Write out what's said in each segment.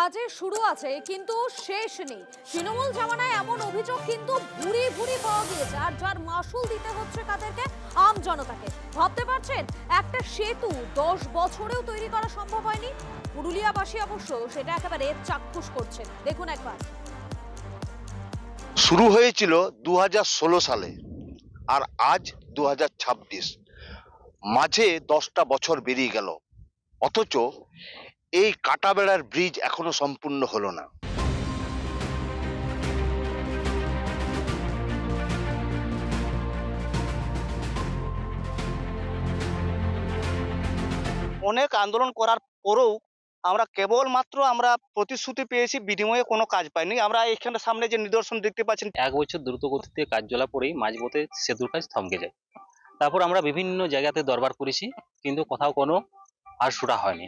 কাজের শুরু আছে কিন্তু শেষ নেই। তৃণমূল জামানায় এমন অভিযোগ কিন্তু ভুরি ভুরি পাওয়া গিয়েছে, আর যার মাসুল দিতে হচ্ছে কাদেরকে? আম জনতাকে। ভাবতে পারছেন, একটা সেতু 10 বছরেও তৈরি করা সম্ভব হয়নি। পুরুলিয়াবাসী অবশ্য সেটা একেবারে চাক্ষুষ করছেন। দেখুন একবার। শুরু হয়েছিল 2016 সালে, আর আজ 2026, মাঝে 10টা বছর বেরিয়ে গেল, অথচ এই কাটাবেড়ার ব্রিজ এখনো সম্পূর্ণ হলো না। অনেক আন্দোলন করার পরেও আমরা কেবলমাত্র প্রতিশ্রুতি পেয়েছি, বিনিময়ে কোনো কাজ পাইনি। আমরা এখানে সামনে যে নিদর্শন দেখতে পাচ্ছেন, 1 বছর দ্রুত গতিতে কাজ চলা পরেই মাঝপথে সেতুর কাজ থমকে যায়। তারপর আমরা বিভিন্ন জায়গাতে দরবার করেছি, কিন্তু কোথাও কোনো আর সুরা হয়নি।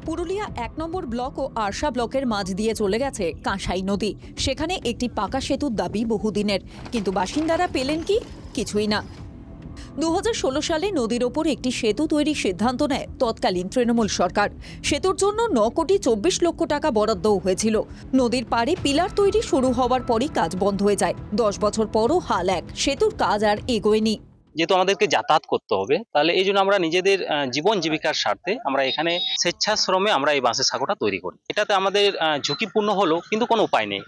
পুরুলিয়া 1 নম্বর ব্লক ও আরশা ব্লকের মাঝ দিয়ে চলে গেছে কাঁসাই নদী। সেখানে একটি পাকা সেতুর দাবি বহুদিনের, কিন্তু বাসিন্দারা পেলেন কি? কিছুই না। 2016 সালে নদীর ওপর একটি সেতু তৈরির সিদ্ধান্ত নেয় তৎকালীন তৃণমূল সরকার। সেতুর জন্য 9 কোটি 24 লক্ষ টাকা বরাদ্দও হয়েছিল। নদীর পাড়ে পিলার তৈরি শুরু হওয়ার পরই কাজ বন্ধ হয়ে যায়। 10 বছর পরও হাল এক, সেতুর কাজ আর এগোয়নি। যেহেতু আমাদেরকে যাতায়াত করতে হবে, তাহলে এই জন্য আমরা নিজেদের জীবন জীবিকার স্বার্থে আমরা এখানে স্বেচ্ছাশ্রমে আমরা এই বাঁশের সাঁকোটা তৈরি করি। এটাতে আমাদের ঝুঁকিপূর্ণ হলো, কিন্তু কোনো উপায় নেই।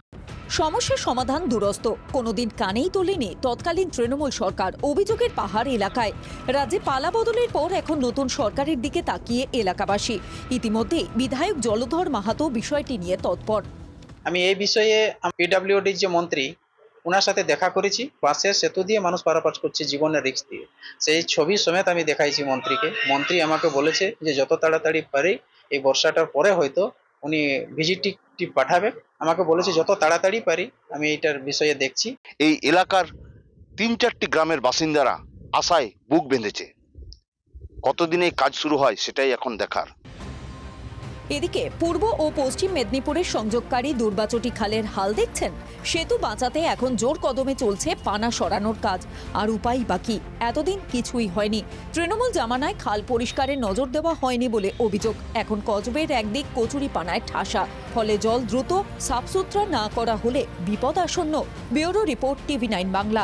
সমস্যার সমাধান দুরস্ত, কোনোদিন কানেই তোলেনি তৎকালীন তৃণমূল সরকার। অভিযোগের পাহাড় এলাকায়। রাজ্যে পালা বদলের পর এখন নতুন সরকারের দিকে তাকিয়ে এলাকাবাসী। ইতিমধ্যে বিধায়ক জলধর মাহাতো বিষয়টি নিয়ে তৎপর। আমি এই বিষয়ে পিডব্লিউডির যে মন্ত্রী, ওনার সাথে দেখা করেছি। বাঁশের সেতু দিয়ে মানুষ পারাপার করছে জীবনের রিস্ক দিয়ে। সেই ছবি সমেত আমি দেখাইছি মন্ত্রীকে। মন্ত্রী আমাকে বলেছে যে যত তাড়াতাড়ি পারে, এই বর্ষাটার পরে হয়তো উনি ভিজিট টিম পাঠাবে। আমাকে বলেছে যত তাড়াতাড়ি পারি আমি এইটার বিষয়ে দেখছি। এই এলাকার 3-4টি গ্রামের বাসিন্দারা আশায় বুক বেঁধেছে। কতদিনে এই কাজ শুরু হয় সেটাই এখন দেখার। এদিকে পূর্ব ও পশ্চিম মেদিনীপুরের সংযোগকারী দুর্বাচটি খালের হাল দেখছেন। সেতু বাঁচাতে এখন জোর কদমে চলছে পানা সরানোর কাজ। আর উপায় বাকি, এতদিন কিছুই হয়নি। তৃণমূল জামানায় খাল পরিষ্কারে নজর দেওয়া হয়নি বলে অভিযোগ। এখন কজবের একদিক কচুরি পানায় ঠাসা, ফলে জল দ্রুত সাফসুতরা না করা হলে বিপদ আসন্ন। Bureau report, TV9 Bangla.